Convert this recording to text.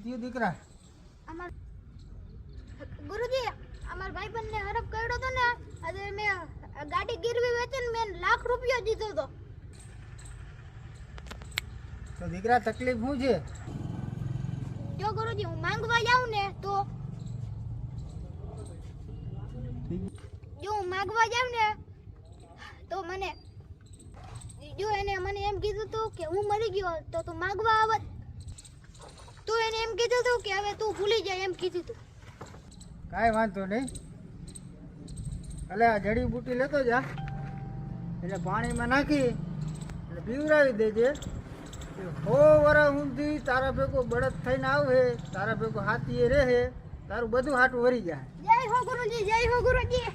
થયું દીકરા? અમાર ગુરુજી અમાર ભાઈબંધને હરફ કર્યો તો ને આજે મેં ગાડી ગીરવી વેચીને મેં લાખ રૂપિયા દીધો તો. તો દીકરા તકલીફ શું છે? જો ગુરુજી હું માંગવા જાઉં ને તો જો હું માંગવા જાઉં ને તો મને જો એને મને એમ કીધું તું કે હું મરી ગયો તો તું માંગવા આવત, તો એને એમ કીધું તું કે હવે તું ભૂલી જાય એમ કીધું તું. કાંઈ વાંધો નહીં. એટલે આ જડીબુટી લેતો જા, એટલે પાણીમાં નાખી એટલે પીવડાવી દેજે. 100 વર્ષ સુધી તારા ભેગો બળદ થઈને આવે, તારા ભેગો હાથીએ રહે, તારું બધું હાટું વરી જાય. જય હો ગુરુજી, જય હો ગુરુજી.